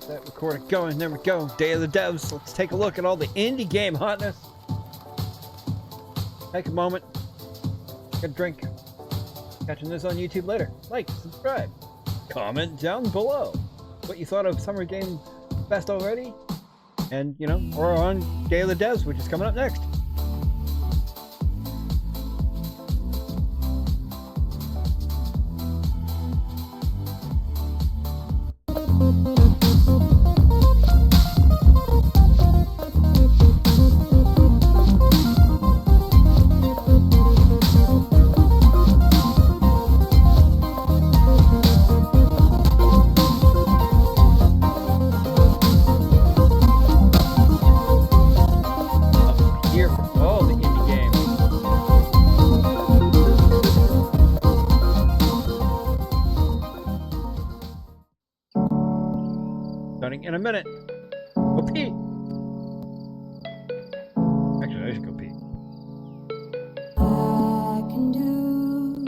That recording going. There we go. Day of the Devs. Let's take a look at all the indie game hotness. Take a moment. Get a drink. Catching this on YouTube later. Like, subscribe. Comment down below what you thought of Summer Game Fest already. And, you know, or on Day of the Devs, which is coming up next. In a minute. Go pee. Actually, I should go pee. I can do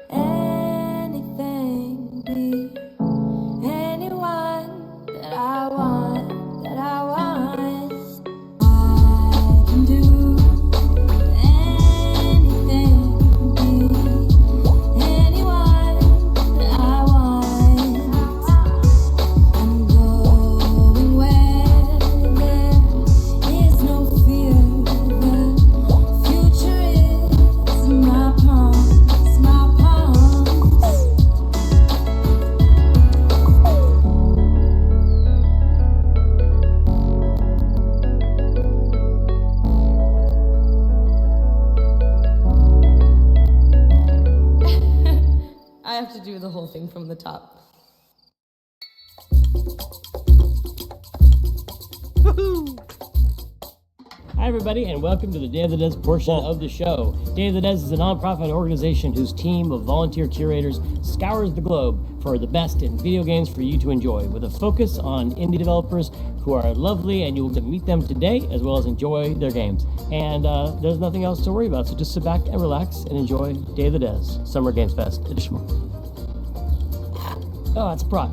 anything, be anyone that I want, I can do anything, be anyone that I want. I'm going where there is no fear. The future is my palms, my palms. I have to do the whole thing from the top. Hi everybody, and welcome to the Day of the Devs portion of the show. Day of the Devs is a nonprofit organization whose team of volunteer curators scours the globe for the best in video games for you to enjoy, with a focus on indie developers who are lovely, and you will meet them today as well as enjoy their games. And there's nothing else to worry about, so just sit back and relax and enjoy Day of the Devs, Summer Games Fest edition. Oh, that's a prop.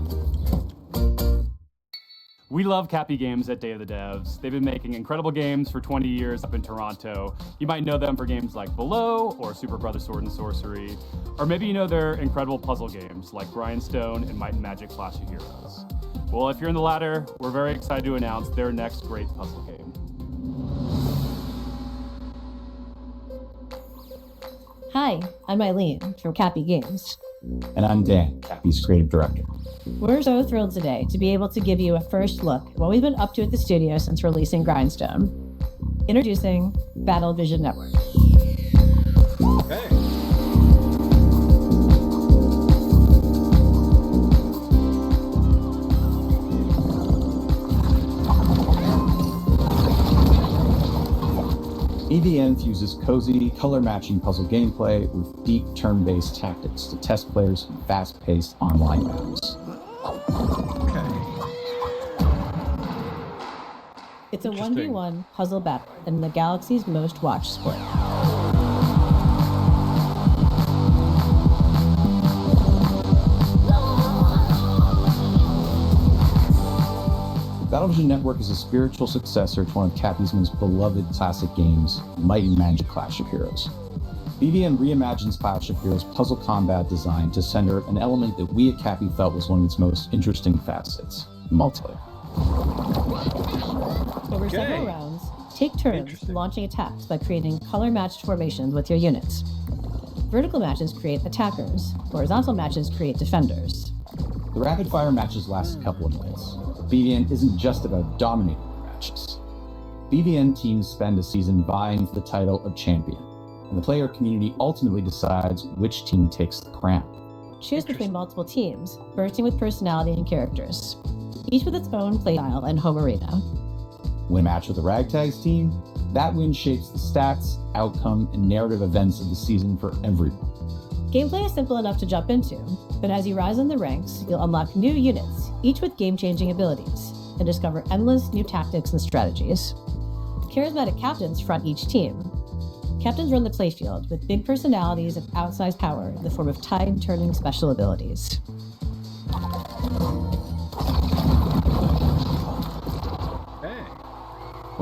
We love Cappy Games at Day of the Devs. They've been making incredible games for 20 years up in Toronto. You might know them for games like Below or Super Brother Sword and Sorcery, or maybe you know their incredible puzzle games like Grindstone and Might and Magic Clash of Heroes. Well, if you're in the latter, we're very excited to announce their next great puzzle game. Hi, I'm Eileen from Cappy Games. And I'm Dan, Cappy's creative director. We're so thrilled today to be able to give you a first look at what we've been up to at the studio since releasing Grindstone. Introducing Battle Vision Network. Okay. EVN fuses cozy, color-matching puzzle gameplay with deep turn-based tactics to test players in fast-paced online battles. Okay. It's a Interesting. 1v1 puzzle battle in the galaxy's most watched sport. Battle Vision Network is a spiritual successor to one of Cappy's most beloved classic games, Might and Magic Clash of Heroes. BVN reimagines Clash of Heroes' puzzle combat design to center an element that we at Cappy felt was one of its most interesting facets, multiplayer. Over Okay. several rounds, take turns launching attacks by creating color-matched formations with your units. Vertical matches create attackers, horizontal matches create defenders. The rapid-fire matches last a couple of minutes. BVN isn't just about dominating the matches. BVN teams spend a season vying for the title of champion, and the player community ultimately decides which team takes the crown. Choose between multiple teams, bursting with personality and characters, each with its own playstyle and home arena. Win a match with the Ragtags team, that win shapes the stats, outcome, and narrative events of the season for everyone. Gameplay is simple enough to jump into, but as you rise in the ranks, you'll unlock new units, each with game-changing abilities, and discover endless new tactics and strategies. Charismatic captains front each team. Captains run the playfield with big personalities and outsized power in the form of tide-turning special abilities.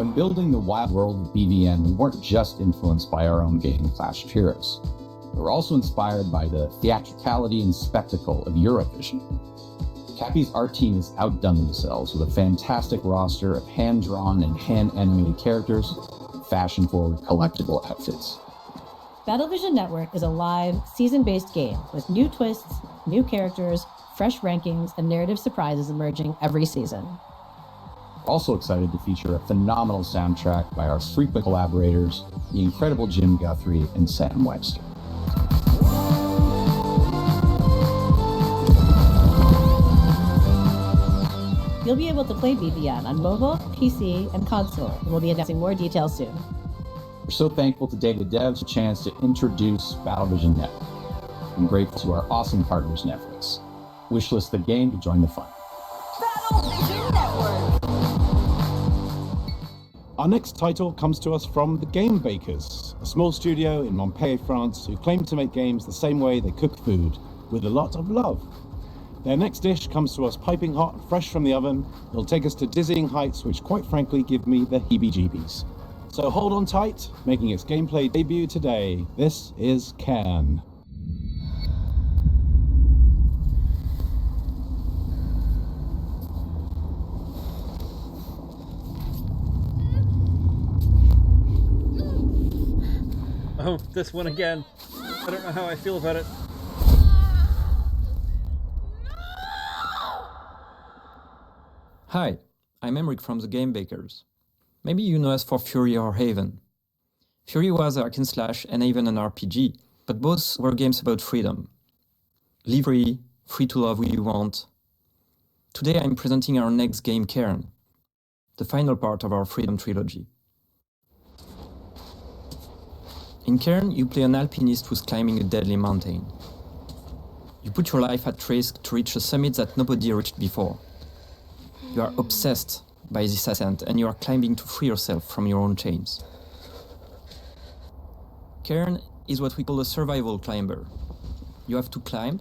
When building the wild world of BVN, we weren't just influenced by our own game, Clash of Heroes. We were also inspired by the theatricality and spectacle of Eurovision. Cappy's art team has outdone themselves with a fantastic roster of hand-drawn and hand-animated characters, fashion-forward collectible outfits. Battlevision Network is a live, season-based game with new twists, new characters, fresh rankings, and narrative surprises emerging every season. Also excited to feature a phenomenal soundtrack by our frequent collaborators, the incredible Jim Guthrie and Sam Webster. You'll be able to play BVN on mobile, PC, and console, and we'll be announcing more details soon. We're so thankful to Day of the Devs for a chance to introduce Battlevision Network. I'm grateful to our awesome partners, Netflix. Wishlist the game to join the fun. Battlevision Network. Our next title comes to us from the Game Bakers, a small studio in Montpellier, France, who claim to make games the same way they cook food, with a lot of love. Their next dish comes to us piping hot, fresh from the oven. It'll take us to dizzying heights, which quite frankly give me the heebie-jeebies. So hold on tight, making its gameplay debut today. This is Cairn. Oh, this one again. I don't know how I feel about it. Hi, I'm Emric from the Game Bakers. Maybe you know us for Fury or Haven. Fury was a hack and slash and Haven an RPG, but both were games about freedom. Live free to love who you want. Today I'm presenting our next game, Cairn, the final part of our Freedom trilogy. In Cairn, you play an alpinist who's climbing a deadly mountain. You put your life at risk to reach a summit that nobody reached before. You are obsessed by this ascent and you are climbing to free yourself from your own chains. Cairn is what we call a survival climber. You have to climb,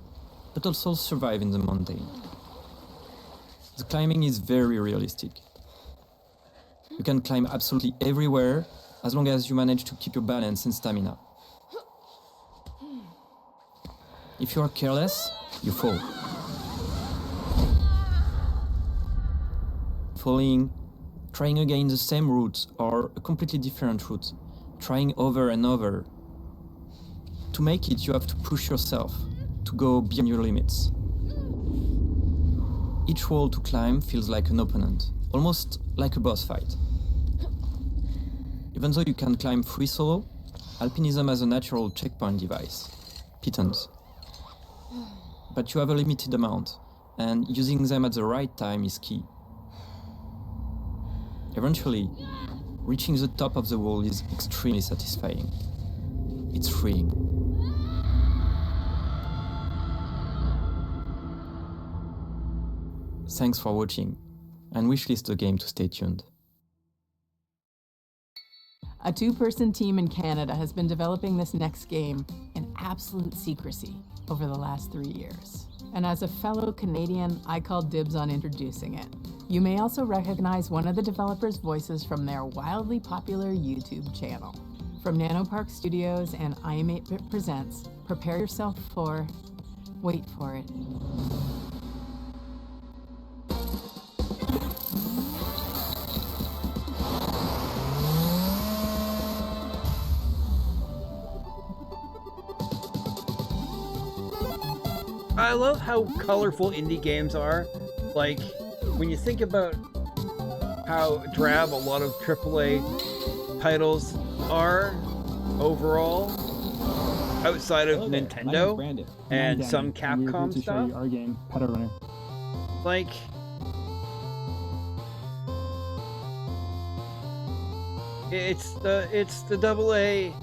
but also survive in the mountain. The climbing is very realistic. You can climb absolutely everywhere as long as you manage to keep your balance and stamina. If you are careless, you fall. Falling, trying again the same route or a completely different route, trying over and over. To make it, you have to push yourself, to go beyond your limits. Each wall to climb feels like an opponent, almost like a boss fight. Even though you can climb free solo, alpinism has a natural checkpoint device, pitons. But you have a limited amount, and using them at the right time is key. Eventually, reaching the top of the wall is extremely satisfying. It's freeing. Thanks for watching, and wishlist the game to stay tuned. A two-person team in Canada has been developing this next game in absolute secrecy over the last 3 years. And as a fellow Canadian, I call dibs on introducing it. You may also recognize one of the developers' voices from their wildly popular YouTube channel. From Nanopark Studios and I Am 8-Bit Presents, prepare yourself for... wait for it. I love how colorful indie games are. Like, when you think about how drab a lot of AAA titles are overall, outside of Nintendo and some Capcom stuff, our game, Pedal Runner. like, it's the AA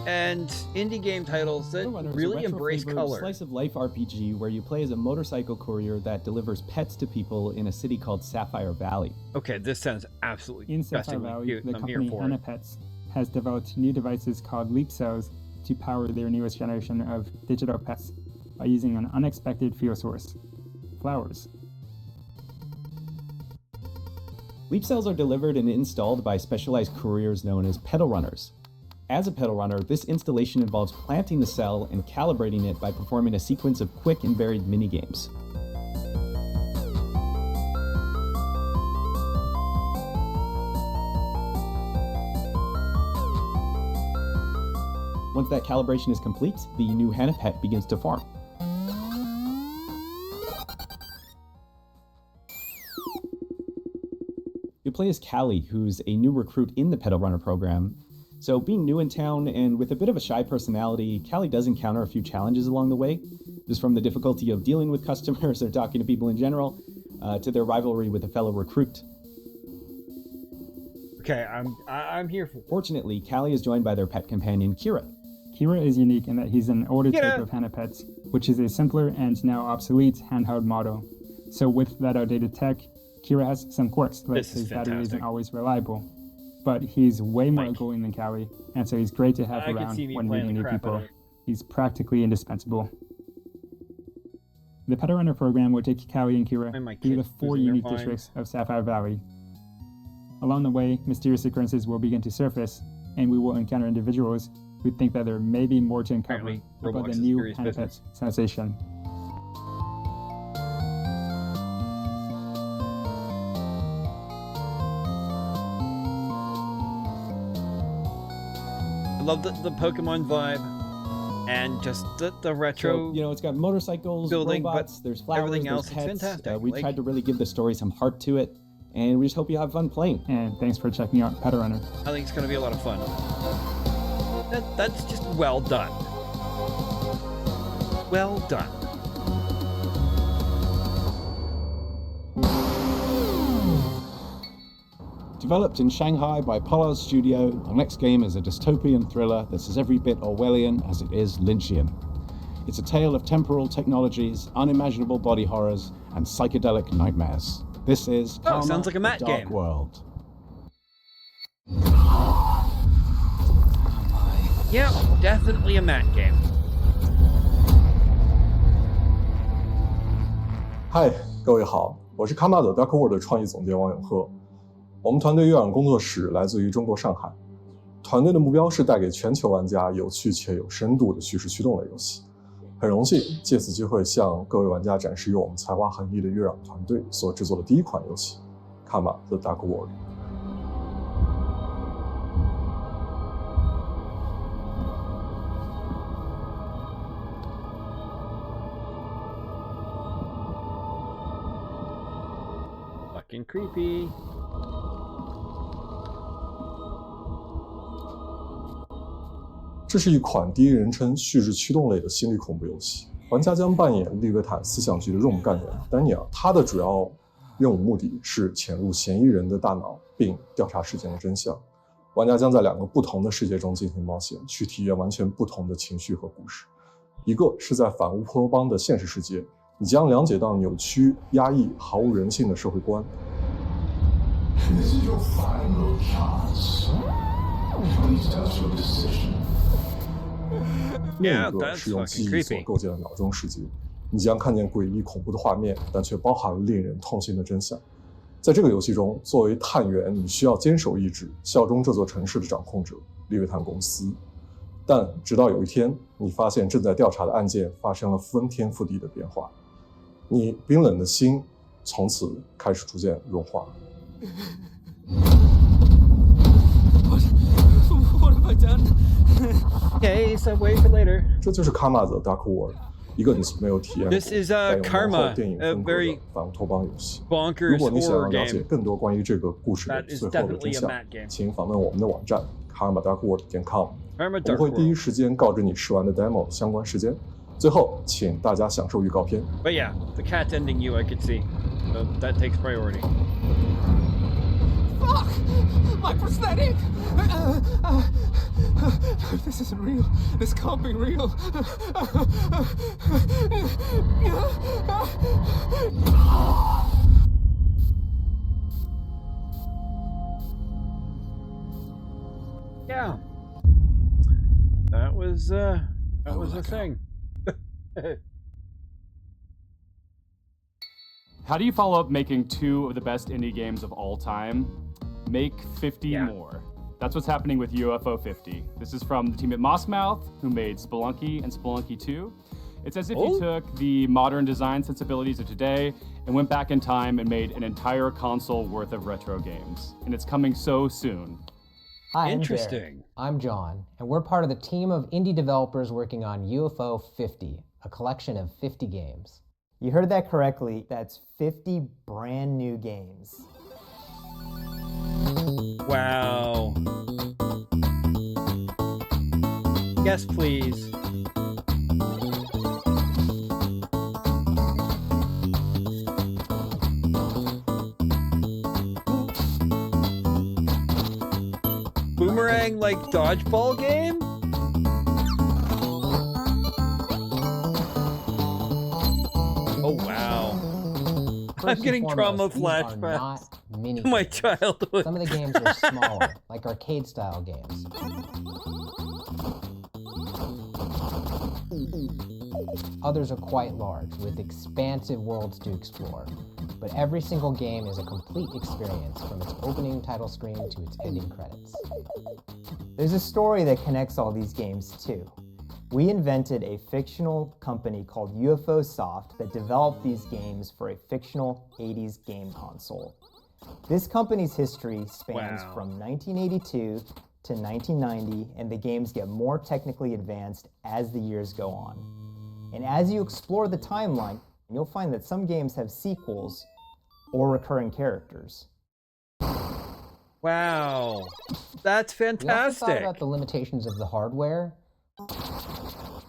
and indie game titles that really embrace color. Slice of life RPG where you play as a motorcycle courier that delivers pets to people in a city called Sapphire Valley. Okay, this sounds absolutely In Sapphire disgustingly Valley, cute. the I'm here company for Hana it. Pets has developed new devices called Leap Cells to power their newest generation of digital pets by using an unexpected fuel source: flowers. Leap cells are delivered and installed by specialized couriers known as pedal runners. As a pedal runner, this installation involves planting the cell and calibrating it by performing a sequence of quick and varied minigames. Once that calibration is complete, the new Hannah pet begins to form. You play as Callie, who's a new recruit in the Pedal Runner program. So being new in town and with a bit of a shy personality, Callie does encounter a few challenges along the way. Just from the difficulty of dealing with customers or talking to people in general, to their rivalry with a fellow recruit. Okay, I'm here for. Fortunately, Callie is joined by their pet companion, Kira. Kira is unique in that he's an older type of Hannah pets, which is a simpler and now obsolete handheld model. So with that outdated tech, Kira has some quirks, like his battery isn't always reliable. But he's way more outgoing than Callie, and so he's great to have around when meeting new people. He's practically indispensable. The Pedal Runner program will take Callie and Kira through the 4 unique districts of Sapphire Valley. Along the way, mysterious occurrences will begin to surface, and we will encounter individuals who think that there may be more to uncover about the new Hannah Pets sensation. I love the Pokemon vibe and just the retro. So, it's got motorcycles, building, robots, but there's flowers, everything there's else is pets. fantastic. We tried to really give the story some heart to it, and we just hope you have fun playing. And thanks for checking out Pedal Runner. I think it's going to be a lot of fun. That's just well done. Well done. Developed in Shanghai by Polar Studio, our next game is a dystopian thriller that's as every bit Orwellian as it is Lynchian. It's a tale of temporal technologies, unimaginable body horrors, and psychedelic nightmares. This is Karma, sounds like a Matt the Dark game. World. Yeah, definitely a Matt game. 嗨，各位好，我是 Karma the Dark World 的创意总监王永鹤。我们团队阅览工作室来自于中国上海，团队的目标是带给全球玩家有趣且有深度的叙事驱动类游戏。很荣幸借此机会向各位玩家展示由我们才华横溢的阅览团队所制作的第一款游戏《Karma the Dark World》。Fucking creepy. 这是一款第一人称叙事驱动类的心理恐怖游戏，玩家将扮演利维坦思想局的任务干员丹尼尔，他的主要任务目的是潜入嫌疑人的大脑并调查事件的真相。玩家将在2个不同的世界中进行冒险，去体验完全不同的情绪和故事。一个是在反乌托邦的现实世界，你将了解到扭曲、压抑、毫无人性的社会观。This is your final chance. Please tell us your decision. 另一个是用记忆所构建的脑中世界，你将看见诡异恐怖的画面，但却包含了令人痛心的真相。在这个游戏中，作为探员，你需要坚守意志，效忠这座城市的掌控者利维坦公司。但直到有一天，你发现正在调查的案件发生了翻天覆地的变化，你冰冷的心从此开始逐渐融化。What have I done? Okay, so wait for later. 这就是 Karma the Dark World， 一个你没有体验过 This is Karma, 电影 a 风格的 very 反乌托邦游戏。 bonkers 如果你想要 horror 了解 game. 更多关于这个故事的 That is 最后的 definitely 真 a 相 Matt game. 请访问我们的网站 karmadarkworld.com， Karma 我们 Dark 会第一 World. 时间告知你试玩的 demo 相关时间。最后，请大家享受预告片。 But yeah, the cat ending you I could see. So that takes priority. Fuck! My prosthetic! This isn't real. This can't be real. Yeah. That was a thing. How do you follow up making 2 of the best indie games of all time? Make 50 more. That's what's happening with UFO 50. This is from the team at Mossmouth, who made Spelunky and Spelunky 2. It's as if you took the modern design sensibilities of today and went back in time and made an entire console worth of retro games. And it's coming so soon. Hi, Interesting. I'm John, and we're part of the team of indie developers working on UFO 50, a collection of 50 games. You heard that correctly. That's 50 brand new games. Wow. Yes, please. Boomerang like dodgeball game? Oh wow. I'm getting trauma flashbacks to my childhood. Some of the games are smaller, like arcade-style games. Others are quite large, with expansive worlds to explore. But every single game is a complete experience, from its opening title screen to its ending credits. There's a story that connects all these games too. We invented a fictional company called UFO Soft that developed these games for a fictional 80s game console. This company's history spans from 1982 to 1990, and the games get more technically advanced as the years go on. And as you explore the timeline, you'll find that some games have sequels or recurring characters. Wow, that's fantastic. We also thought about the limitations of the hardware.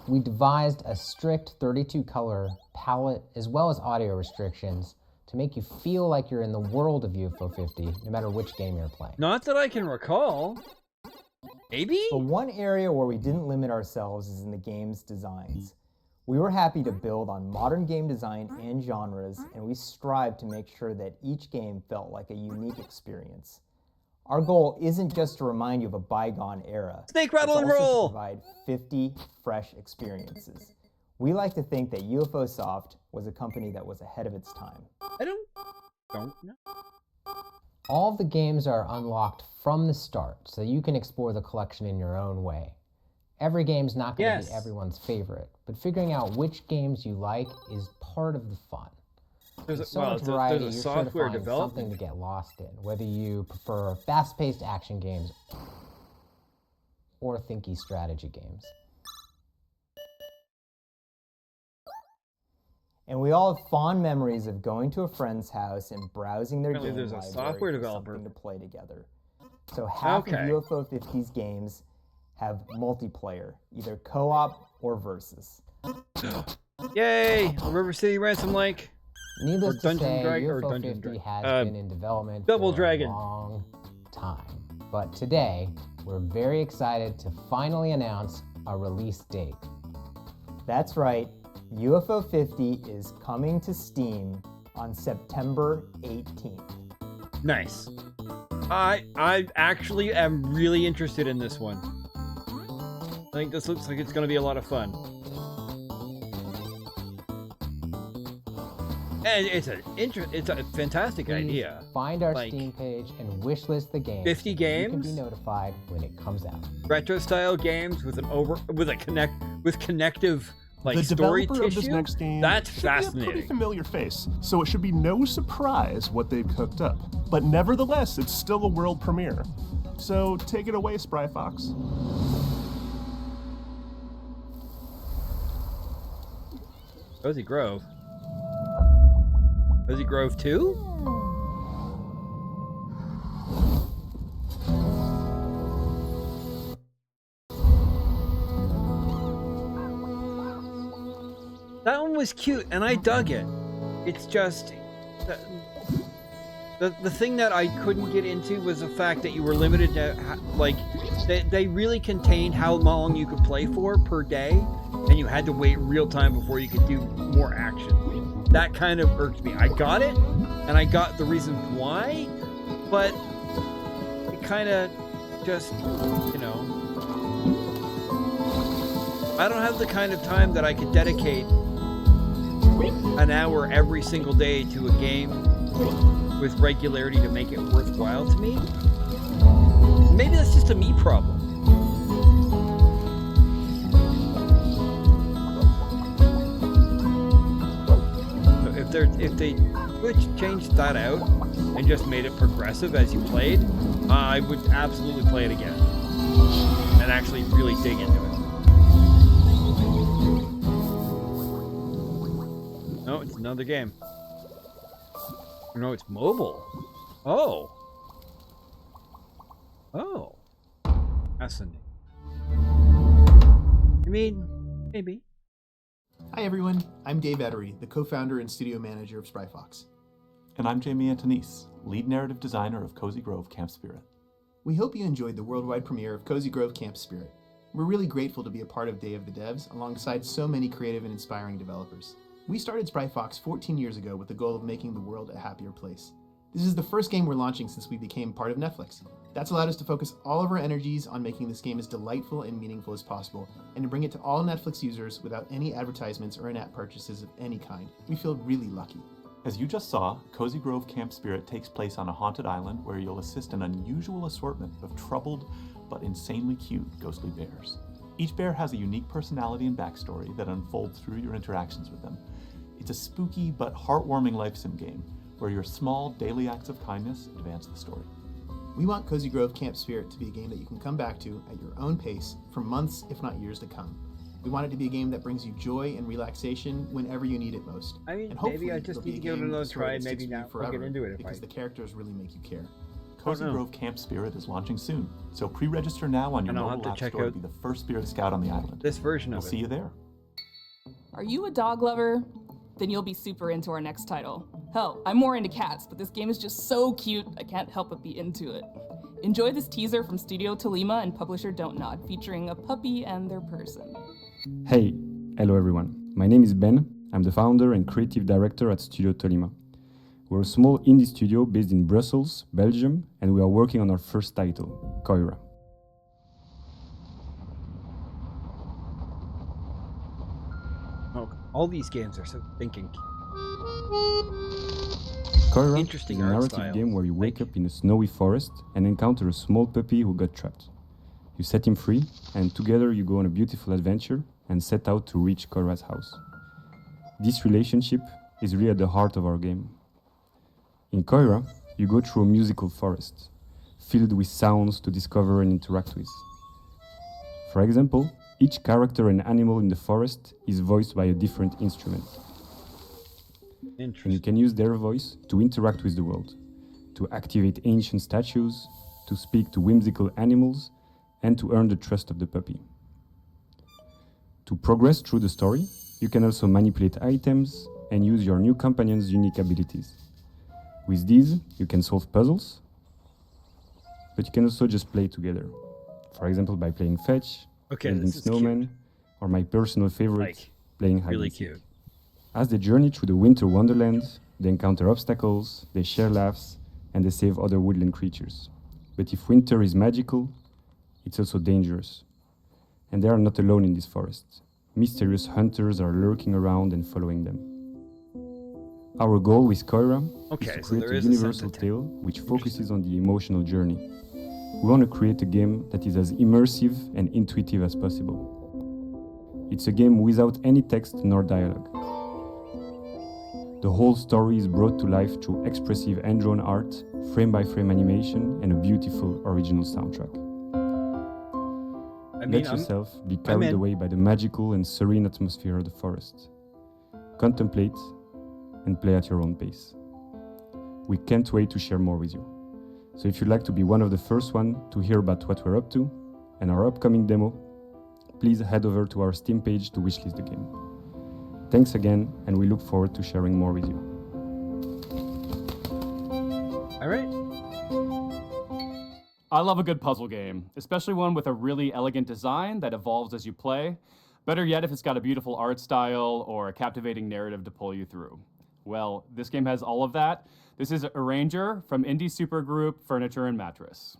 We devised a strict 32-color palette as well as audio restrictions to make you feel like you're in the world of UFO 50, no matter which game you're playing. Not that I can recall. Maybe? But one area where we didn't limit ourselves is in the game's designs. We were happy to build on modern game design and genres, and we strived to make sure that each game felt like a unique experience. Our goal isn't just to remind you of a bygone era. Snake rattle and it's also roll! to provide 50 fresh experiences. We like to think that UFO Soft was a company that was ahead of its time. I don't know. All of the games are unlocked from the start, so you can explore the collection in your own way. Every game's not going to be everyone's favorite, but figuring out which games you like is part of the fun. There's so much variety, you're sure to find something to get lost in, whether you prefer fast-paced action games or thinky strategy games. And we all have fond memories of going to a friend's house and browsing their Apparently game there's a library software for developer. something to play together. So half of UFO 50's games have multiplayer, either co-op or versus. Yay! River City Ransom Lake. Needless to say, UFO 50 has been in development Double for Dragon. a long time. But today, we're very excited to finally announce a release date. That's right, UFO 50 is coming to Steam on September 18th. Nice. I actually am really interested in this one. I think this looks like it's going to be a lot of fun. And it's a fantastic idea. Find our Steam page and wishlist the game. 50 games. You can be notified when it comes out. Retro style games with connective the story developer tissue. Of this next game That's should fascinating. Be a pretty familiar face, so it should be no surprise what they've cooked up. But nevertheless, it's still a world premiere. So take it away, Spry Fox. Cozy Grove. Cozy Grove 2? That one was cute, and I dug it. It's just... The thing that I couldn't get into was the fact that you were limited to, like, they really contained how long you could play for per day, and you had to wait real time before you could do more action. That kind of irked me. I got it, and I got the reason why, but it kind of just, you know... I don't have the kind of time that I could dedicate an hour every single day to a game with regularity to make it worthwhile to me. Maybe that's just a me problem. If they changed that out and just made it progressive as you played, I would absolutely play it again and actually really dig into it. No, it's another game. No, it's mobile. Oh. Oh. Fascinating. I mean, maybe. Hi everyone, I'm Dave Ettery, the co-founder and studio manager of Spryfox. And I'm Jamie Antonise, lead narrative designer of Cozy Grove Camp Spirit. We hope you enjoyed the worldwide premiere of Cozy Grove Camp Spirit. We're really grateful to be a part of Day of the Devs alongside so many creative and inspiring developers. We started Spryfox 14 years ago with the goal of making the world a happier place. This is the first game we're launching since we became part of Netflix. That's allowed us to focus all of our energies on making this game as delightful and meaningful as possible, and to bring it to all Netflix users without any advertisements or in-app purchases of any kind. We feel really lucky. As you just saw, Cozy Grove Camp Spirit takes place on a haunted island where you'll assist an unusual assortment of troubled but insanely cute ghostly bears. Each bear has a unique personality and backstory that unfolds through your interactions with them. It's a spooky but heartwarming life sim game where your small daily acts of kindness advance the story. We want Cozy Grove Camp Spirit to be a game that you can come back to at your own pace for months, if not years to come. We want it to be a game that brings you joy and relaxation whenever you need it most. I mean, and maybe I just need to give it another try, and maybe now I'll get into it because the characters really make you care. Cozy Grove Camp Spirit is launching soon, so pre-register now on your mobile app store to be the first Spirit Scout on the island. This version of it. We'll see you there. Are you a dog lover? Then you'll be super into our next title. Hell, I'm more into cats, but this game is just so cute, I can't help but be into it. Enjoy this teaser from Studio Tolima and publisher Don't Nod, featuring a puppy and their person. Hey, hello everyone. My name is Ben. I'm the founder and creative director at Studio Tolima. We're a small indie studio based in Brussels, Belgium, and we are working on our first title, Koira. Oh, all these games are so thinking. Koira Interesting is a art narrative style. game where you wake up in a snowy forest and encounter a small puppy who got trapped. You set him free, and together you go on a beautiful adventure and set out to reach Koira's house. This relationship is really at the heart of our game. In Koira, you go through a musical forest, filled with sounds to discover and interact with. For example, each character and animal in the forest is voiced by a different instrument. And you can use their voice to interact with the world, to activate ancient statues, to speak to whimsical animals, and to earn the trust of the puppy. To progress through the story, you can also manipulate items and use your new companion's unique abilities. With these, you can solve puzzles, but you can also just play together. For example, by playing fetch, building snowmen, or my personal favorite, playing hide and seek. As they journey through the winter wonderland, they encounter obstacles, they share laughs, and they save other woodland creatures. But if winter is magical, it's also dangerous. And they are not alone in this forest. Mysterious hunters are lurking around and following them. Our goal with Koira is to create a universal tale which focuses on the emotional journey. We want to create a game that is as immersive and intuitive as possible. It's a game without any text nor dialogue. The whole story is brought to life through expressive hand-drawn art, frame-by-frame animation, and a beautiful original soundtrack. Let yourself be carried away by the magical and serene atmosphere of the forest. Contemplate and play at your own pace. We can't wait to share more with you. So if you'd like to be one of the first one to hear about what we're up to and our upcoming demo, please head over to our Steam page to wishlist the game. Thanks again, and we look forward to sharing more with you. All right. I love a good puzzle game, especially one with a really elegant design that evolves as you play. Better yet if it's got a beautiful art style or a captivating narrative to pull you through. Well, this game has all of that. This is Arranger from indie supergroup Furniture and Mattress.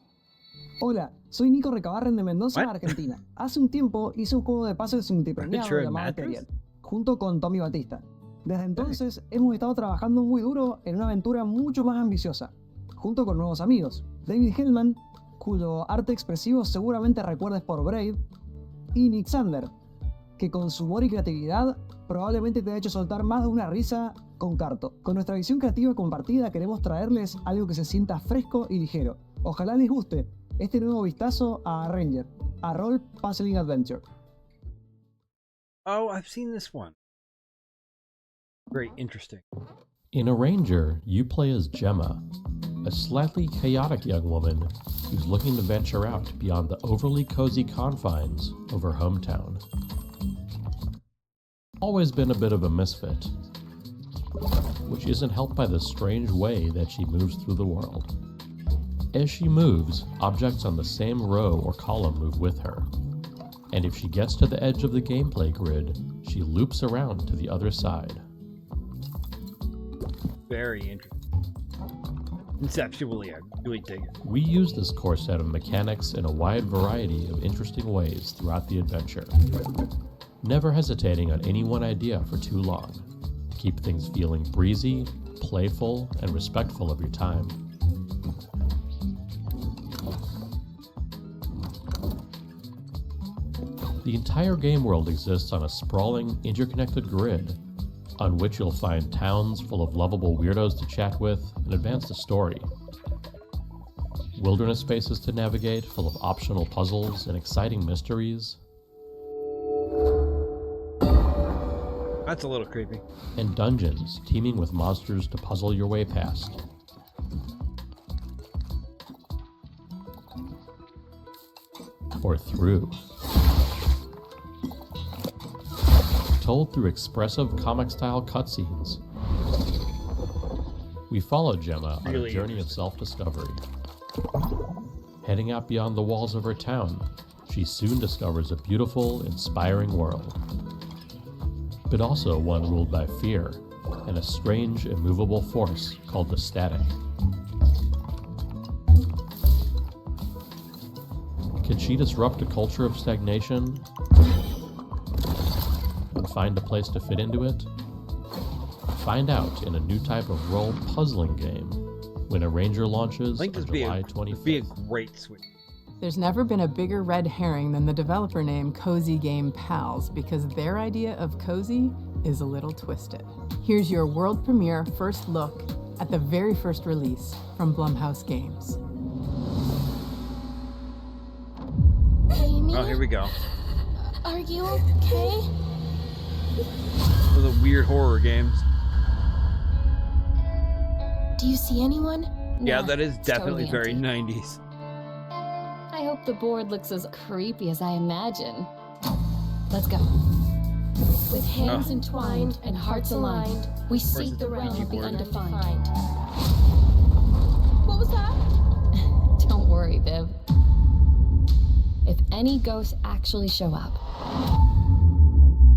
Hola, soy Nico Recabarren de Mendoza, Argentina. Hace un tiempo hice un juego de puzzles multipremiado llamado Material, junto con Tommy Batista. Desde entonces hemos estado trabajando muy duro en una aventura mucho más ambiciosa, junto con nuevos amigos. David Hellman, cuyo arte expresivo seguramente recuerdes por Brave, y Nick Sander, que con su humor y creatividad probablemente te ha hecho soltar más de una risa con Carto. Con nuestra visión creativa compartida queremos traerles algo que se sienta fresco y ligero. Ojalá les guste este nuevo vistazo a Ranger, a Role Puzzling Adventure. Oh, I've seen this one. Very interesting. In Arranger, you play as Gemma, a slightly chaotic young woman who's looking to venture out beyond the overly cozy confines of her hometown. Always been a bit of a misfit, which isn't helped by the strange way that she moves through the world. As she moves, objects on the same row or column move with her, and if she gets to the edge of the gameplay grid, she loops around to the other side. Very interesting. Conceptually, I really dig it. We use this core set of mechanics in a wide variety of interesting ways throughout the adventure, never hesitating on any one idea for too long. Keep things feeling breezy, playful, and respectful of your time. The entire game world exists on a sprawling, interconnected grid on which you'll find towns full of lovable weirdos to chat with and advance the story. Wilderness spaces to navigate full of optional puzzles and exciting mysteries. That's a little creepy. And dungeons teeming with monsters to puzzle your way past. Or through. Told through expressive comic-style cutscenes. We follow Gemma on a journey of self-discovery. Heading out beyond the walls of her town, she soon discovers a beautiful, inspiring world. But also one ruled by fear and a strange, immovable force called the Static. Can she disrupt a culture of stagnation and find a place to fit into it? Find out in a new type of role puzzling game when Arranger launches on July 25th. Be a great switch. There's never been a bigger red herring than the developer name Cozy Game Pals, because their idea of cozy is a little twisted. Here's your world premiere first look at the very first release from Blumhouse Games. Amy? Oh, here we go. Are you okay? For the weird horror games. Do you see anyone? Yeah, No, that is it's definitely totally very empty. 90s. I hope the board looks as creepy as I imagine. Let's go. With hands entwined and hearts aligned, we seek the realm of the undefined. What was that? Don't worry, Viv. If any ghosts actually show up,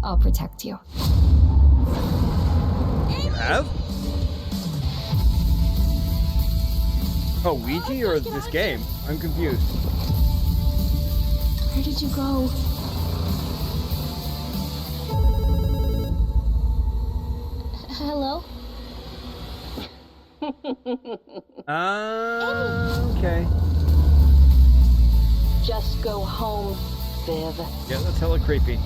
I'll protect you. You have? Oh, Ouija or this game? I'm confused. Where did you go? Hello? Okay. Just go home, Viv. Yeah, that's hella creepy.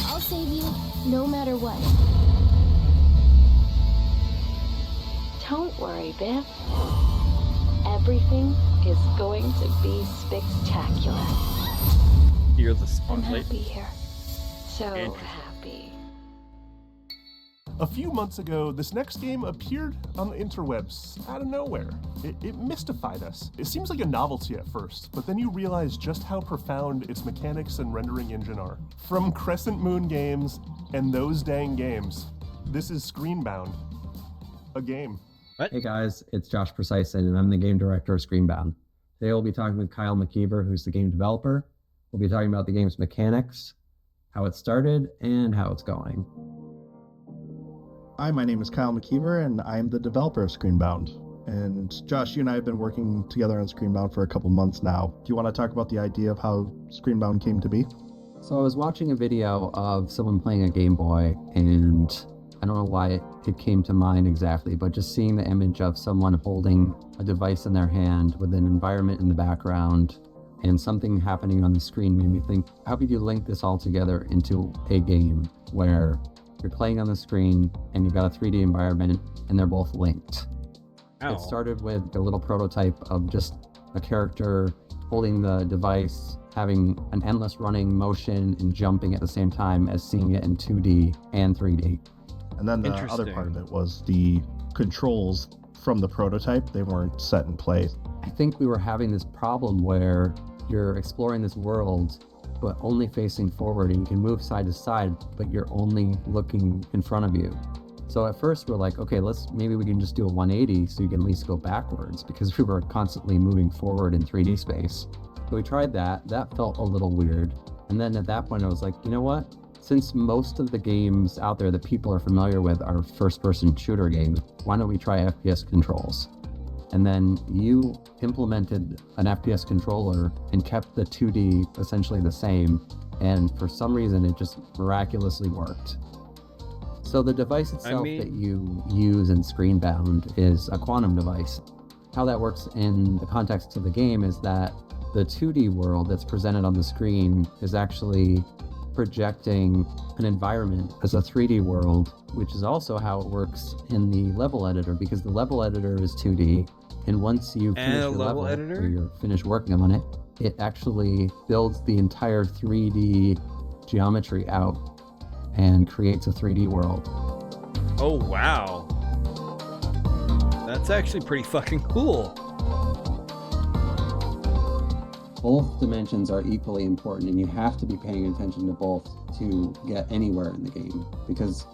I'll save you, no matter what. Don't worry, Viv. Everything is going to be spectacular. You're the I'm spotlight. happy here. So Interesting. happy. A few months ago, this next game appeared on the interwebs out of nowhere. It mystified us. It seems like a novelty at first, but then you realize just how profound its mechanics and rendering engine are. From Crescent Moon Games and Those Dang Games, this is Screenbound, a game. Hey guys, it's Josh Precyson, and I'm the game director of Screenbound. Today we'll be talking with Kyle McKeever, who's the game developer. We'll be talking about the game's mechanics, how it started, and how it's going. Hi, my name is Kyle McKeever, and I'm the developer of Screenbound. And Josh, you and I have been working together on Screenbound for a couple months now. Do you want to talk about the idea of how Screenbound came to be? So I was watching a video of someone playing a Game Boy, and I don't know why it came to mind exactly, but just seeing the image of someone holding a device in their hand with an environment in the background and something happening on the screen made me think, how could you link this all together into a game where you're playing on the screen and you've got a 3D environment and they're both linked? Ow. It started with a little prototype of just a character holding the device, having an endless running motion and jumping at the same time as seeing it in 2D and 3D. And then the other part of it was the controls from the prototype. They weren't set in place. I think we were having this problem where you're exploring this world, but only facing forward, and you can move side to side, but you're only looking in front of you. So at first we're like, okay, maybe we can just do a 180 so you can at least go backwards, because we were constantly moving forward in 3D space. So we tried that. That felt a little weird. And then at that point I was like, you know what? Since most of the games out there that people are familiar with are first-person shooter games, why don't we try FPS controls? And then you implemented an FPS controller and kept the 2D essentially the same, and for some reason it just miraculously worked. So the device itself that you use in Screenbound is a quantum device. How that works in the context of the game is that the 2D world that's presented on the screen is actually projecting an environment as a 3D world, which is also how it works in the level editor, because the level editor is 2D, and once you finish your level or you're finished working on it, it actually builds the entire 3D geometry out and creates a 3D world. Oh wow. That's actually pretty fucking cool. Both dimensions are equally important, and you have to be paying attention to both to get anywhere in the game. Because,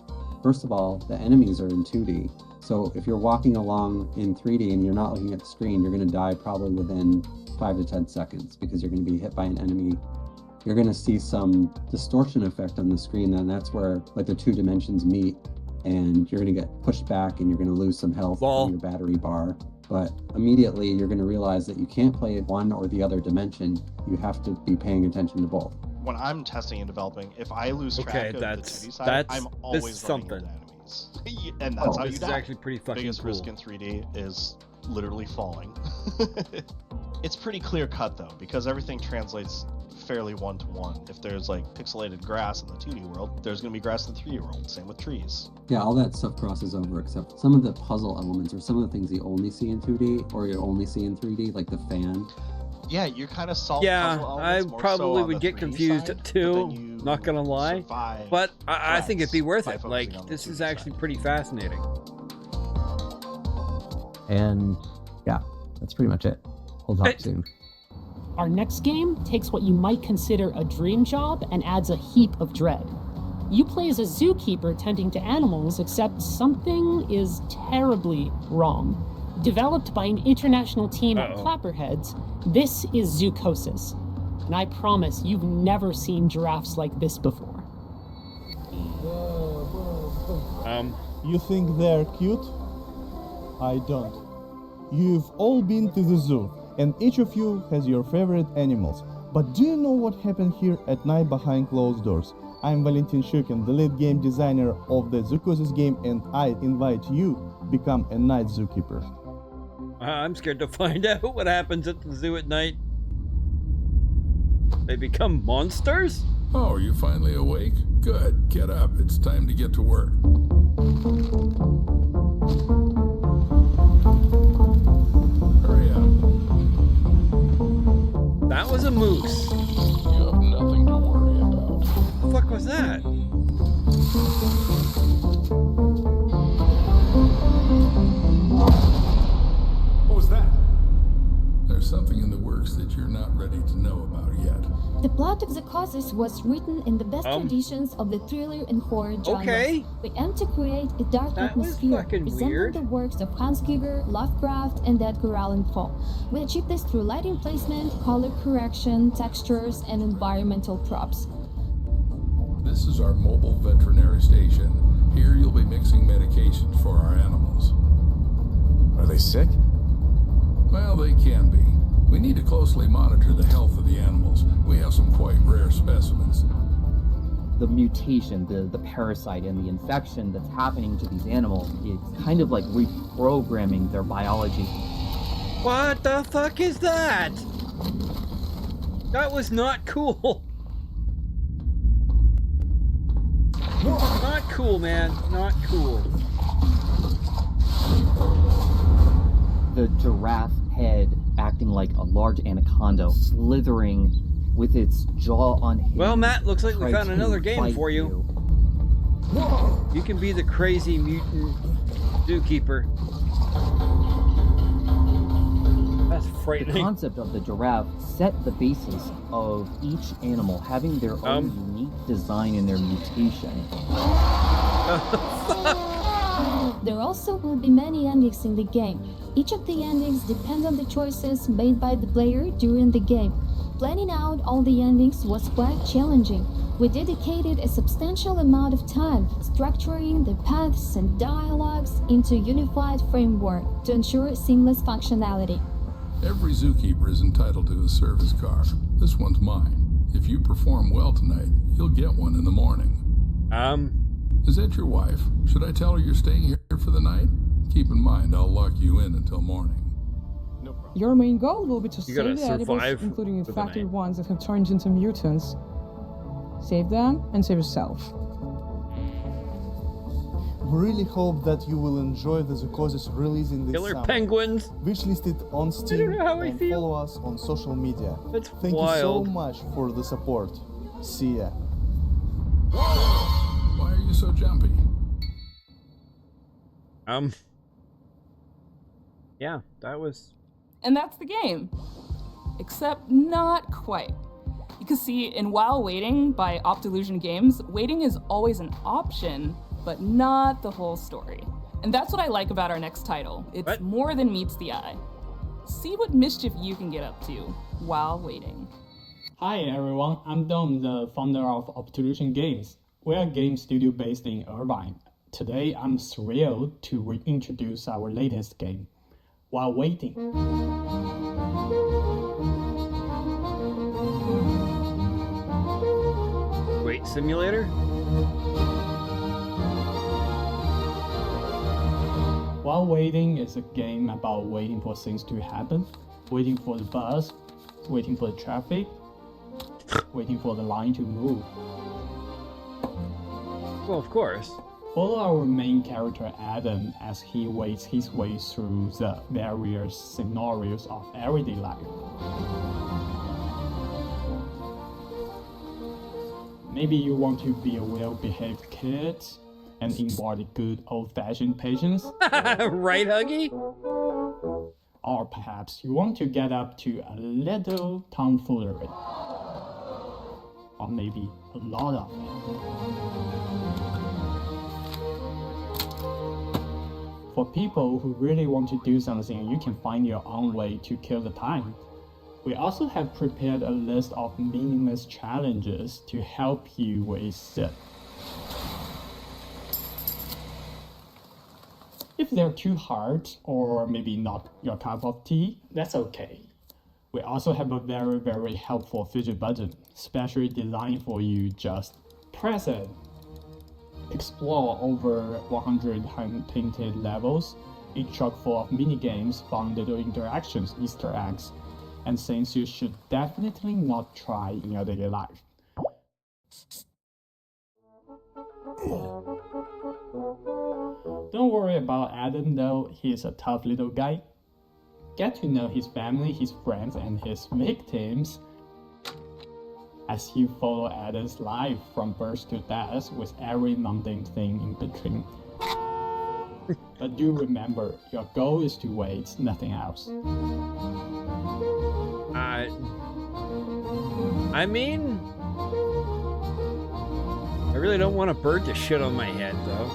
first of all, the enemies are in 2D. So if you're walking along in 3D and you're not looking at the screen, you're going to die probably within 5 to 10 seconds because you're going to be hit by an enemy. You're going to see some distortion effect on the screen, and that's where like the two dimensions meet, and you're going to get pushed back and you're going to lose some health on your battery bar. But immediately you're going to realize that you can't play one or the other dimension. You have to be paying attention to both. When I'm testing and developing, if I lose track of the 2D side, I'm always running into enemies. And that's how you die. This is actually pretty fucking biggest cool. risk in 3D is literally falling. It's pretty clear cut though, because everything translates fairly one-to-one. If there's like pixelated grass in the 2D world, there's going to be grass in the 3D world. Same with trees. Yeah, all that stuff crosses over, except some of the puzzle elements or some of the things you only see in 2D or you only see in 3D, like the fan. Yeah, you kind of solve Yeah, puzzle I elements more probably so would get confused too, not gonna lie. But I think it'd be worth it. Like, this is actually pretty fascinating. And yeah, that's pretty much it. We'll talk soon. Our next game takes what you might consider a dream job and adds a heap of dread. You play as a zookeeper tending to animals, except something is terribly wrong. Developed by an international team at Clapperheads, this is Zoocosis. And I promise you've never seen giraffes like this before. You think they're cute? I don't. You've all been to the zoo, and each of you has your favorite animals. But do you know what happened here at night behind closed doors? I'm Valentin Shukin, the lead game designer of the Zoocosis game, and I invite you to become a night zookeeper. I'm scared to find out what happens at the zoo at night. They become monsters? Oh, you finally awake? Good. Get up. It's time to get to work. Hurry up. That was a moose. You have nothing to worry about. What the fuck was that? What was that? There's something in the works that you're not ready to know about yet. The plot of Zoocosis was written in the best traditions of the thriller and horror genre. Okay. We aim to create a dark atmosphere resembling the works of Hans Giger, Lovecraft, and Edgar Allan Poe. We achieve this through lighting placement, color correction, textures, and environmental props. This is our mobile veterinary station. Here you'll be mixing medications for our animals. Are they sick? Well, they can be. We need to closely monitor the health of the animals. We have some quite rare specimens. the mutation, the parasite and the infection that's happening to these animals, it's kind of like reprogramming their biology. What the fuck is that? That was not cool. Not cool, man. Not cool. The giraffe head acting like a large anaconda, slithering with its jaw on hinge. Well, Matt, looks like we found another game for you. You can be the crazy mutant zookeeper. That's frightening. The concept of the giraffe set the basis of each animal having their own unique design in their mutation. There also will be many endings in the game. Each of the endings depend on the choices made by the player during the game. Planning out all the endings was quite challenging. We dedicated a substantial amount of time structuring the paths and dialogues into a unified framework to ensure seamless functionality. Every zookeeper is entitled to a service car. This one's mine. If you perform well tonight, you'll get one in the morning. Is that your wife? Should I tell her you're staying here for the night? Keep in mind, I'll lock you in until morning. Your main goal will be to You save gotta the animals, survive including for the infected night. ones that have turned into mutants. Save them and save yourself. We really hope that you will enjoy the Zoocosis release in this Killer summer. Penguins. Wishlist it on Steam know how I and feel. follow us on social media. That's Thank you so wild. much for the support. See ya. Why are you so jumpy? Yeah, that was... And that's the game. Except not quite. You can see in While Waiting by Optilusion Games, waiting is always an option, but not the whole story. And that's what I like about our next title. It's more than meets the eye. See what mischief you can get up to while waiting. Hi everyone, I'm Dom, the founder of Optilusion Games. We're a game studio based in Irvine. Today I'm thrilled to reintroduce our latest game, While Waiting. Wait simulator? While Waiting is a game about waiting for things to happen, waiting for the bus, waiting for the traffic, waiting for the line to move. Well, of course. Follow our main character Adam as he waits his way through the various scenarios of everyday life. Maybe you want to be a well-behaved kid and embody good old-fashioned patience. Right, Huggy? Or perhaps you want to get up to a little tomfoolery. Or maybe a lot of it. For people who really want to do something, you can find your own way to kill the time. We also have prepared a list of meaningless challenges to help you with it. If they're too hard, or maybe not your cup of tea, that's okay. We also have a very, very helpful fidget button, specially designed for you. Just press it. Explore over 100 hand-painted levels, each chock full of mini-games, fun little interactions, Easter eggs, and things you should definitely not try in your daily life. Don't worry about Adam though, he's a tough little guy. Get to know his family, his friends, and his victims as you follow Adam's life from birth to death with every mundane thing in between. But do remember, your goal is to wait, nothing else. I mean... I really don't want a bird to shit on my head, though.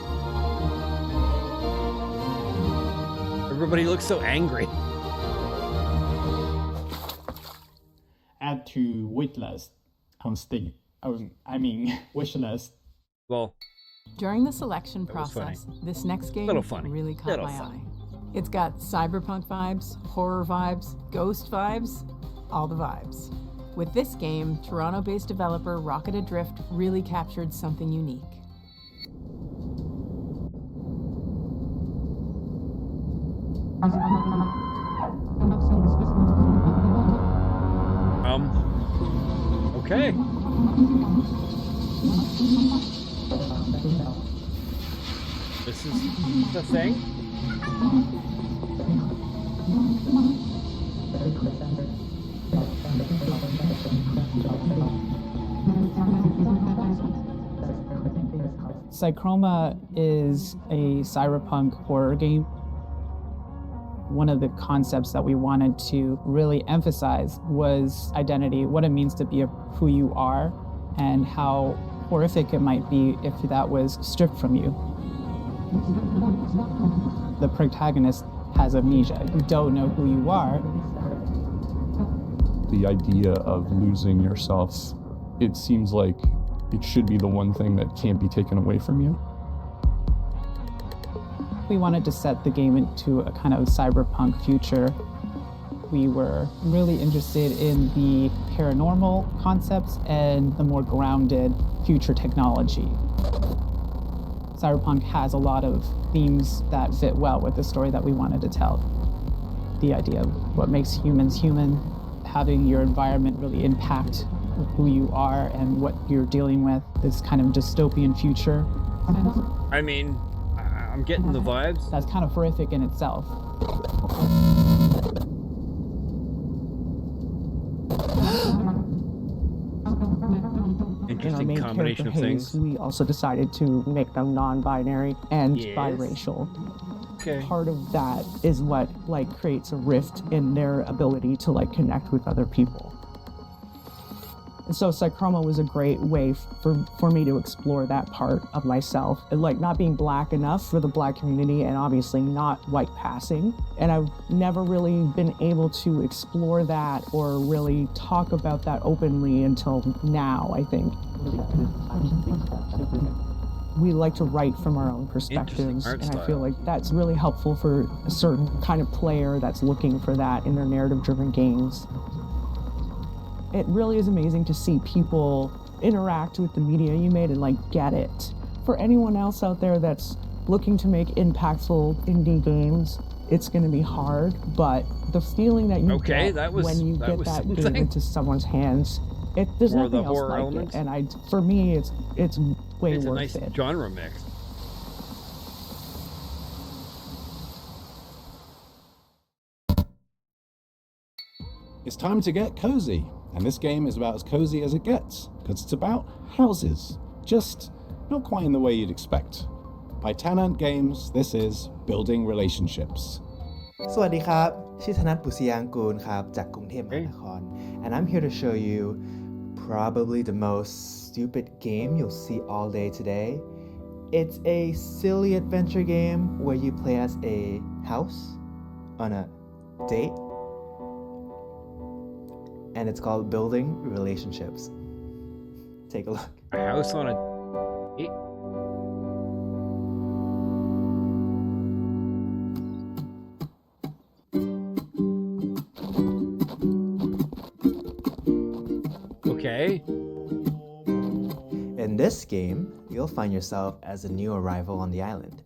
Everybody looks so angry. Add to waitlist on Steam. Wishlist. Well, during the selection that was process, funny. this next game Little funny. really caught Little my funny. eye. It's got cyberpunk vibes, horror vibes, ghost vibes, all the vibes. With this game, Toronto-based developer Rocket Adrift really captured something unique. Okay. This is the thing. Psychroma is a cyberpunk horror game. One of the concepts that we wanted to really emphasize was identity, what it means to be who you are, and how horrific it might be if that was stripped from you. The protagonist has amnesia. You don't know who you are. The idea of losing yourself, it seems like it should be the one thing that can't be taken away from you. We wanted to set the game into a kind of cyberpunk future. We were really interested in the paranormal concepts and the more grounded future technology. Cyberpunk has a lot of themes that fit well with the story that we wanted to tell. The idea of what makes humans human, having your environment really impact who you are and what you're dealing with, this kind of dystopian future. I mean, I'm getting the vibes. That's kind of horrific in itself. Interesting combination of things. We also decided to make them non-binary and biracial. Okay. Part of that is what creates a rift in their ability to connect with other people. And so Psychroma was a great way for me to explore that part of myself. And not being black enough for the black community and obviously not white passing. And I've never really been able to explore that or really talk about that openly until now, I think. We like to write from our own perspectives, and I feel like that's really helpful for a certain kind of player that's looking for that in their narrative-driven games. It really is amazing to see people interact with the media you made and get it. For anyone else out there that's looking to make impactful indie games, it's going to be hard, but the feeling that you get when you get that game into someone's hands, there's nothing else like it. And for me, it's way worth it. It's a nice genre mix. It's time to get cozy, and this game is about as cozy as it gets, because it's about houses, just not quite in the way you'd expect. By Tanant Games, this is Building Relationships. สวัสดีครับ ชื่อธนัท ปุษยางกูล ครับ จากกรุงเทพมหานคร and I'm here to show you probably the most stupid game you'll see all day today. It's a silly adventure game where you play as a house on a date, and it's called Building Relationships. Take a look. A house on a date? Okay. In this game, you'll find yourself as a new arrival on the island.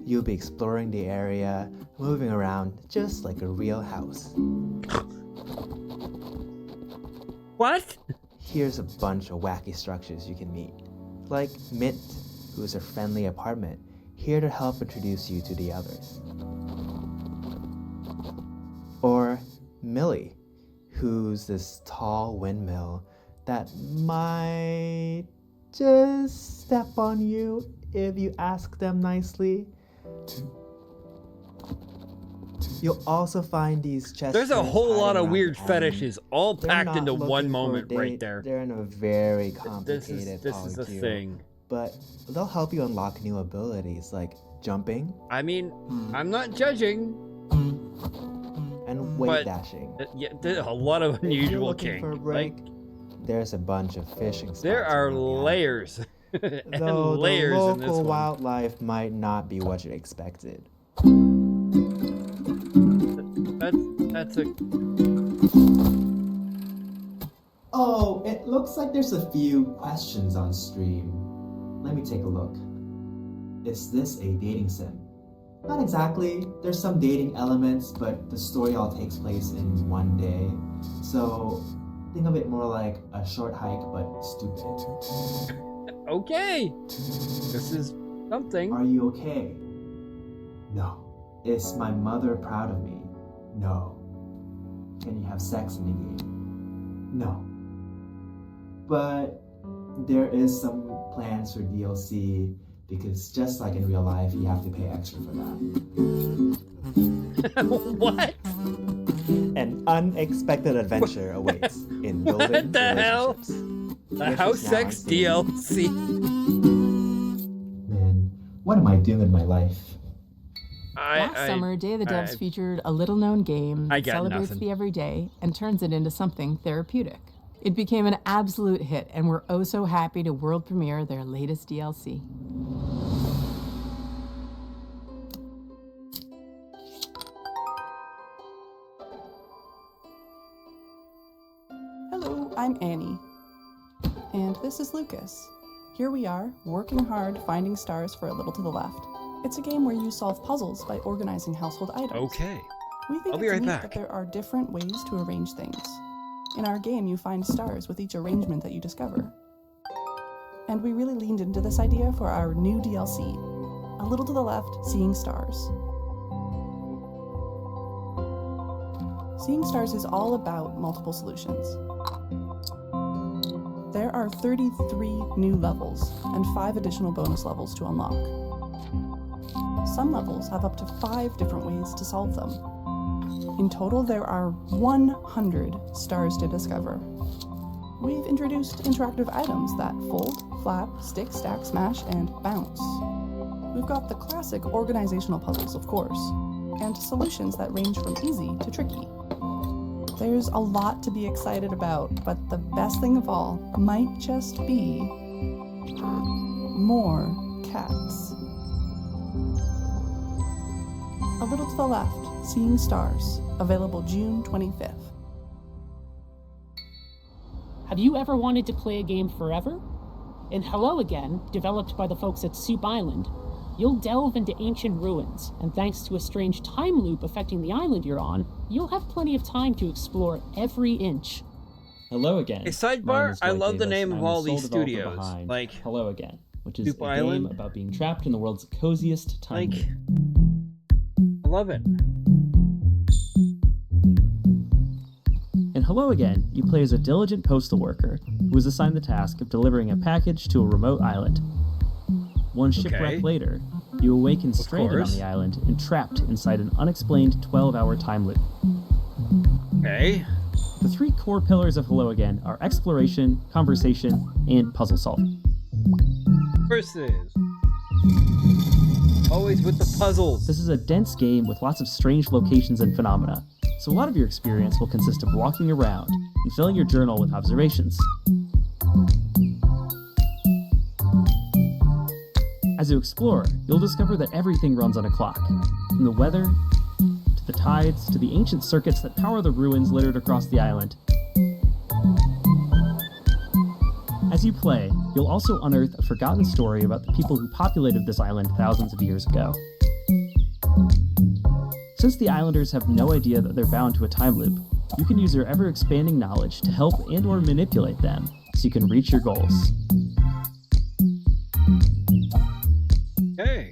You'll be exploring the area, moving around just like a real house. What? Here's a bunch of wacky structures you can meet. Like Mint, who's a friendly apartment, here to help introduce you to the others. Or Millie, who's this tall windmill that might just step on you if you ask them nicely. You'll also find these chests. There's a whole lot of weird fetishes all packed into one moment right there. They're in a very complicated This is a thing. But they'll help you unlock new abilities like jumping. I mean, I'm not judging. And weight dashing. Yeah, there's a lot of unusual kink. For a break, there's a bunch of fishing spots. There are layers. And though layers the in this local one. wildlife might not be what you expected. That's a... Oh, it looks like there's a few questions on stream. Let me take a look. Is this a dating sim? Not exactly. There's some dating elements, but the story all takes place in one day. So think of it more like a short hike, but stupid. Okay. This is something. Are you okay? No. Is my mother proud of me? No. Can you have sex in the game? No. But there is some plans for DLC because just like in real life, you have to pay extra for that. What? An unexpected adventure awaits in building What the hell? A house sex DLC. Man, what am I doing with my life? Last summer, Day of the Devs featured a little-known game that celebrates nothing. the everyday and turns it into something therapeutic. It became an absolute hit, and we're oh so happy to world premiere their latest DLC. Hello, I'm Annie. And this is Lucas. Here we are, working hard, finding stars for A Little to the Left. It's a game where you solve puzzles by organizing household items. Okay. We think I'll be it's right neat back. that there are different ways to arrange things. In our game, you find stars with each arrangement that you discover. And we really leaned into this idea for our new DLC, A Little to the Left, Seeing Stars. Seeing Stars is all about multiple solutions. There are 33 new levels and 5 additional bonus levels to unlock. Some levels have up to 5 different ways to solve them. In total, there are 100 stars to discover. We've introduced interactive items that fold, flap, stick, stack, smash, and bounce. We've got the classic organizational puzzles, of course, and solutions that range from easy to tricky. There's a lot to be excited about, but the best thing of all might just be more cats. A Little to the Left, Seeing Stars, available June 25th. Have you ever wanted to play a game forever? In Hello Again, developed by the folks at Soup Island, you'll delve into ancient ruins, and thanks to a strange time loop affecting the island you're on, you'll have plenty of time to explore every inch. Hello Again. A sidebar, I love the name of all these studios. Like Hello Again, which is Soup a Island. game about being trapped in the world's coziest time loop. I love it. In Hello Again, you play as a diligent postal worker who is assigned the task of delivering a package to a remote island. One shipwreck later, you awaken stranded on the island and trapped inside an unexplained 12-hour time loop. Okay. The 3 core pillars of Hello Again are exploration, conversation, and puzzle solving. Versus. Always with the puzzles. This is a dense game with lots of strange locations and phenomena, so a lot of your experience will consist of walking around and filling your journal with observations. As you explore, you'll discover that everything runs on a clock, from the weather, to the tides, to the ancient circuits that power the ruins littered across the island. As you play, you'll also unearth a forgotten story about the people who populated this island thousands of years ago. Since the islanders have no idea that they're bound to a time loop, you can use your ever-expanding knowledge to help and/or manipulate them so you can reach your goals. Hey.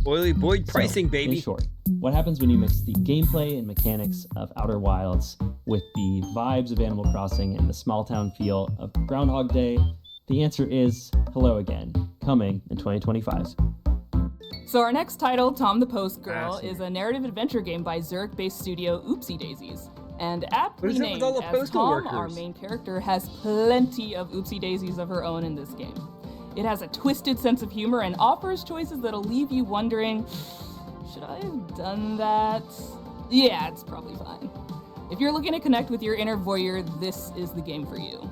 Boily Boyd pricing, So, baby. In short, what happens when you mix the gameplay and mechanics of Outer Wilds with the vibes of Animal Crossing and the small town feel of Groundhog Day? The answer is Hello Again, coming in 2025. So our next title, Tom the Post Girl, is a narrative adventure game by Zurich-based studio Oopsie Daisies. And aptly What is it with named, all the as postal Tom, workers? our main character, has plenty of oopsie daisies of her own in this game. It has a twisted sense of humor and offers choices that'll leave you wondering, should I have done that? Yeah, it's probably fine. If you're looking to connect with your inner voyeur, this is the game for you.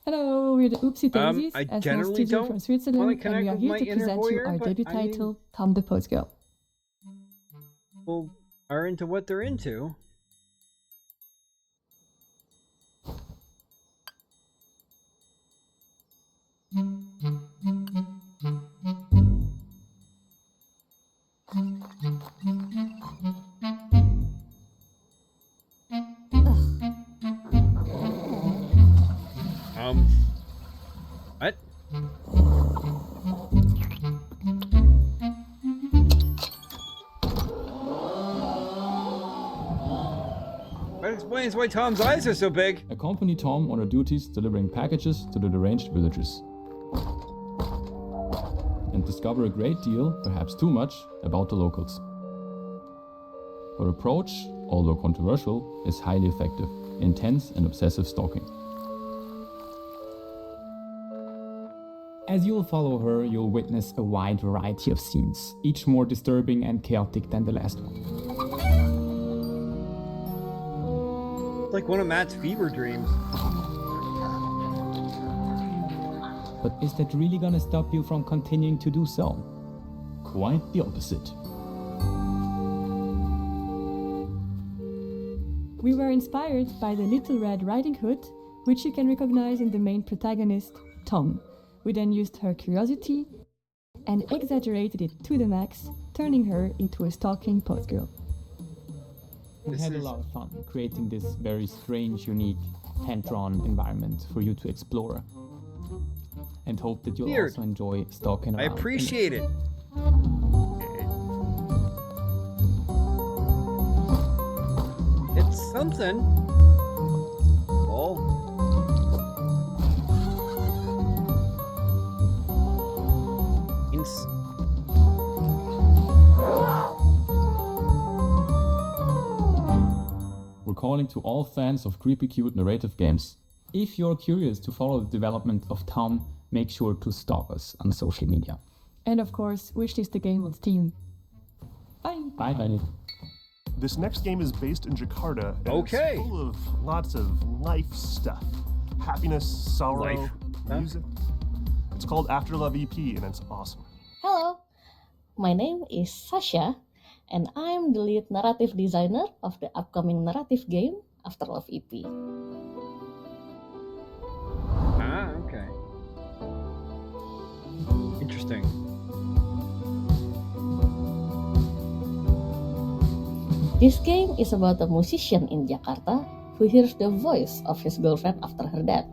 Hello, we're the Oopsie Daisies, I a small generally studio don't from Switzerland, wanna and connect we are with here my to inner present you voyeur, our but debut I mean- title, Tom the Post Girl. People are into what they're into. What? That explains why Tom's eyes are so big. Accompany Tom on her duties delivering packages to the deranged villagers. And discover a great deal, perhaps too much, about the locals. Her approach, although controversial, is highly effective, intense and obsessive stalking. As you'll follow her, you'll witness a wide variety of scenes, each more disturbing and chaotic than the last one. Like one of Matt's fever dreams. But is that really gonna stop you from continuing to do so? Quite the opposite. We were inspired by the Little Red Riding Hood, which you can recognize in the main protagonist, Tom. We then used her curiosity and exaggerated it to the max, turning her into a stalking post girl. We had a lot of fun creating this very strange, unique, hand-drawn environment for you to explore. And hope that you'll also enjoy stalking around. I appreciate it. It's something. Oh. We're calling to all fans of creepy cute narrative games. If you're curious to follow the development of Tom, make sure to stalk us on social media. And of course, wishlist the game on Steam. Bye. Bye. Bye. This next game is based in Jakarta. And It's full of lots of life stuff. Happiness, sorrow, music. It's called After Love EP and it's awesome. Hello, my name is Sasha and I'm the lead narrative designer of the upcoming narrative game After Love EP. Ah, okay. Interesting. This game is about a musician in Jakarta who hears the voice of his girlfriend after her death.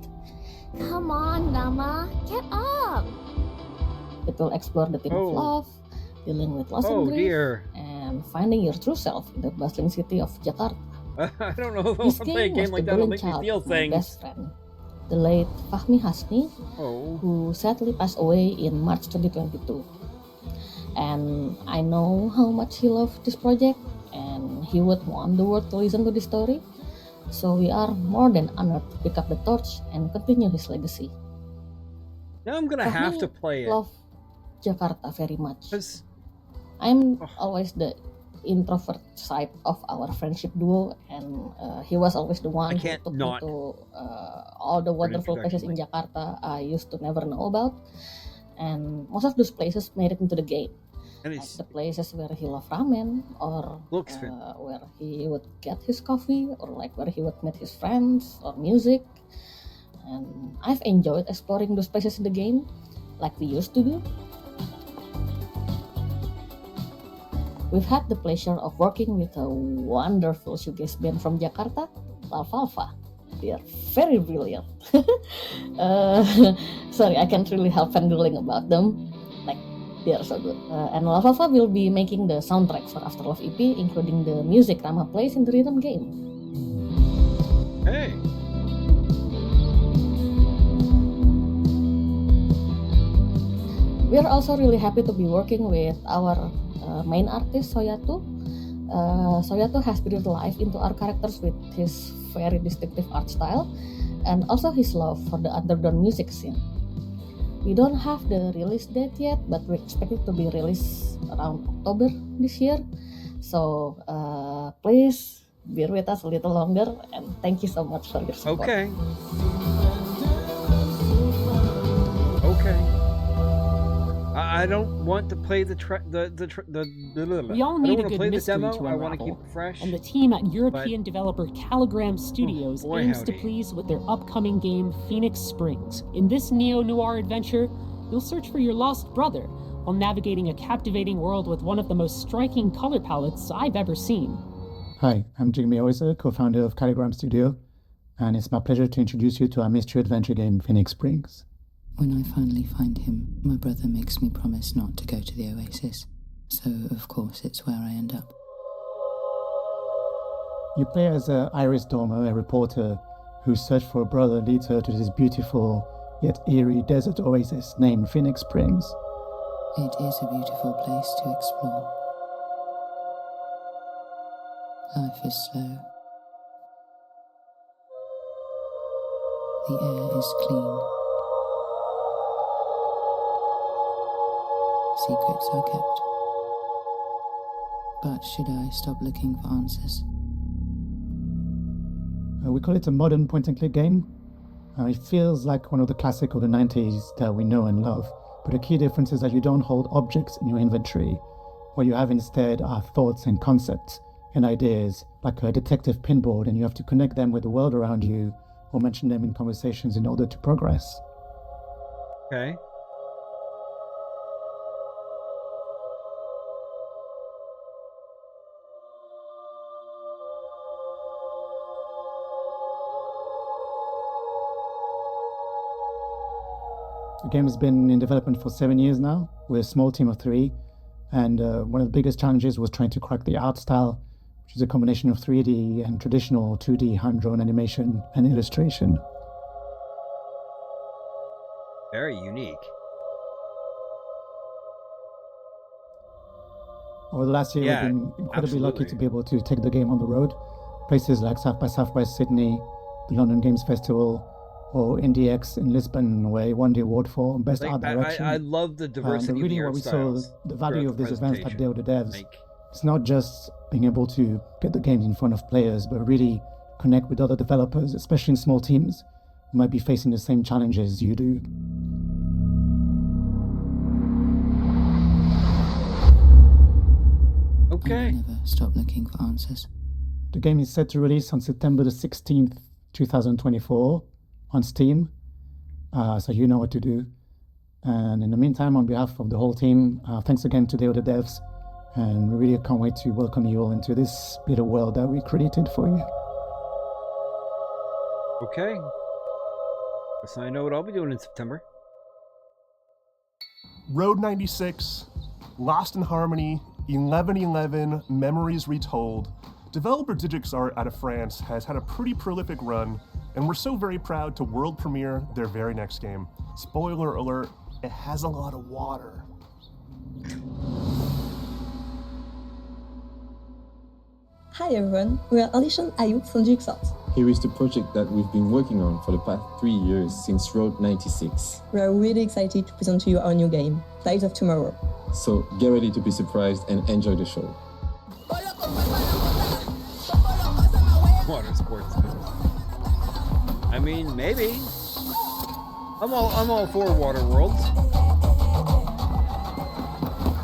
Come on, Nama, get up! It will explore the theme of love, dealing with loss and grief, and finding your true self in the bustling city of Jakarta. I don't know if I This want to play a game like that. It'll make me steal my things. best friend, the late Fahmi Hasni, who sadly passed away in March 2022. And I know how much he loved this project, and he would want the world to listen to this story. So we are more than honored to pick up the torch and continue his legacy. Now I'm gonna have to play it. Love Jakarta very much. I'm always the introvert side of our friendship duo, and he was always the one who took me to all the wonderful places in Jakarta I used to never know about, and most of those places made it into the game. Like the places where he loved ramen, or where he would get his coffee, or like where he would meet his friends, or music. And I've enjoyed exploring those places in the game, like we used to do. We've had the pleasure of working with a wonderful shoegaze band from Jakarta, Lalfalfa. They are very brilliant. Sorry, I can't really help fangirling about them. Like, they are so good. And Lalfalfa will be making the soundtrack for After Love EP, including the music Rama plays in the rhythm game. Hey! We are also really happy to be working with our main artist, Soyato. Soyato has breathed life into our characters with his very distinctive art style and also his love for the underground music scene. We don't have the release date yet, but we expect it to be released around October this year. So please bear with us a little longer, and thank you so much for your support. Okay. Okay. I don't want to play the We all need a good play the mystery demo. to I want to unravel, keep it fresh. and the team at European developer Caligram Studios aims to please with their upcoming game Phoenix Springs. In this neo-noir adventure, you'll search for your lost brother while navigating a captivating world with one of the most striking color palettes I've ever seen. Hi, I'm Jigme Oyser, co-founder of Calligram Studio, and it's my pleasure to introduce you to our mystery adventure game, Phoenix Springs. When I finally find him, my brother makes me promise not to go to the Oasis. So, of course, it's where I end up. You play as Iris Dormer, a reporter whose search for a brother leads her to this beautiful yet eerie desert oasis named Phoenix Springs. It is a beautiful place to explore. Life is slow. The air is clean. Secrets are kept. But should I stop looking for answers? We call it a modern point-and-click game. It feels like one of the classic of the 90s that we know and love. But the key difference is that you don't hold objects in your inventory. What you have instead are thoughts and concepts and ideas, like a detective pinboard, and you have to connect them with the world around you or mention them in conversations in order to progress. Okay. The game has been in development for 7 years now. We're a small team of 3, and one of the biggest challenges was trying to crack the art style, which is a combination of 3D and traditional 2D hand-drawn animation and illustration. Very unique. Over the last year, we've been incredibly lucky to be able to take the game on the road. Places like South by Sydney, the London Games Festival, or IndieX in Lisbon, where he won the award for Best Art Direction. I love the diversity of the art styles. The value of these events like Day of the Devs. It's not just being able to get the games in front of players, but really connect with other developers, especially in small teams who might be facing the same challenges you do. Okay. I never stop looking for answers. The game is set to release on September the 16th, 2024 on Steam, so you know what to do. And in the meantime, on behalf of the whole team, thanks again to Day of the Devs, and we really can't wait to welcome you all into this little world that we created for you. Okay. Guess I know what I'll be doing in September. Road 96, Lost in Harmony, 1111, Memories Retold. Developer DigixArt out of France has had a pretty prolific run, and we're so very proud to world premiere their very next game. Spoiler alert, it has a lot of water. Hi everyone, we are Alicia and Ayuk from DigixArt. Here is the project that we've been working on for the past 3 years since Road 96. We are really excited to present to you our new game, Flight of Tomorrow. So get ready to be surprised and enjoy the show. Water sports. I mean, maybe. I'm all for water worlds.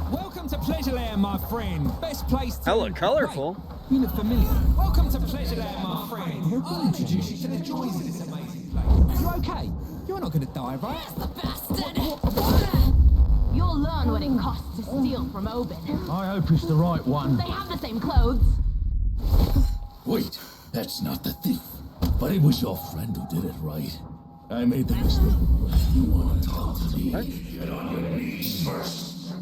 Welcome to Pleasureland, my friend. Best place to hella colorful. You look familiar. Welcome to Pleasureland, my friend. I'll introduce you to the joys of this amazing place. You okay? You're not gonna die, right? That's the bastard! You'll learn what it costs to steal from Obin. I hope it's the right one. They have the same clothes. Wait, that's not the thief. But it was your friend who did it, right? I made the mistake. You want to talk to me? Get on your knees first.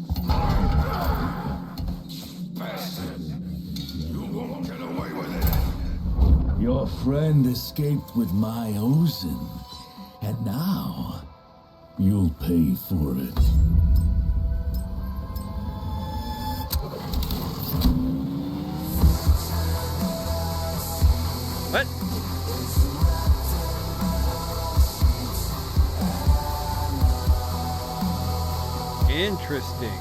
Bastard. You won't get away with it. Your friend escaped with my Ozen. And now, you'll pay for it. What? Interesting.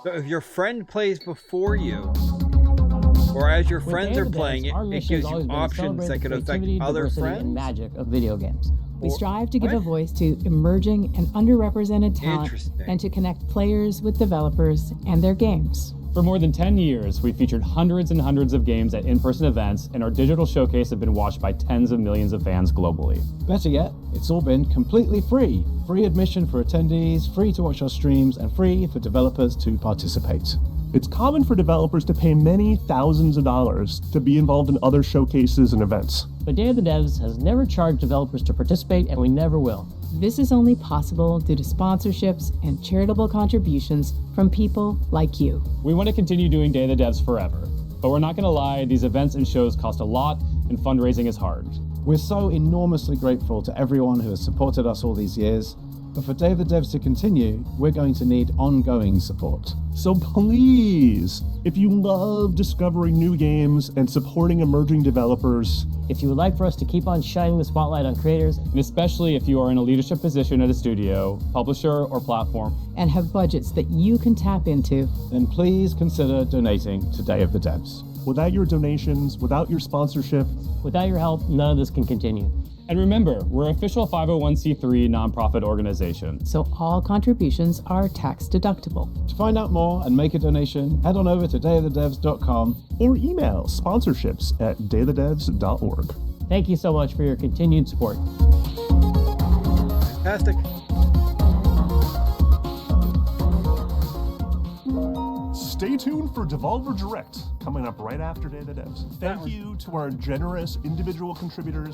So if your friend plays before you, or as your friends are playing it, it gives you options that could affect other friends? And magic of video games. We strive to give a voice to emerging and underrepresented talent and to connect players with developers and their games. For more than 10 years, we've featured hundreds and hundreds of games at in-person events, and our digital showcase have been watched by tens of millions of fans globally. Better yet, it's all been completely free. Free admission for attendees, free to watch our streams, and free for developers to participate. It's common for developers to pay many thousands of dollars to be involved in other showcases and events. But Day of the Devs has never charged developers to participate, and we never will. This is only possible due to sponsorships and charitable contributions from people like you. We want to continue doing Day of the Devs forever, but we're not going to lie, these events and shows cost a lot, and fundraising is hard. We're so enormously grateful to everyone who has supported us all these years, but for Day of the Devs to continue, we're going to need ongoing support. So please, if you love discovering new games and supporting emerging developers, if you would like for us to keep on shining the spotlight on creators, and especially if you are in a leadership position at a studio, publisher, or platform, and have budgets that you can tap into, then please consider donating to Day of the Devs. Without your donations, without your sponsorship, without your help, none of this can continue. And remember, we're an official 501c3 nonprofit organization. So all contributions are tax deductible. To find out more and make a donation, head on over to dayofthedevs.com or email sponsorships@dayofthedevs.org. Thank you so much for your continued support. Fantastic. Stay tuned for Devolver Direct, coming up right after Day of the Devs. Thank you to our generous individual contributors.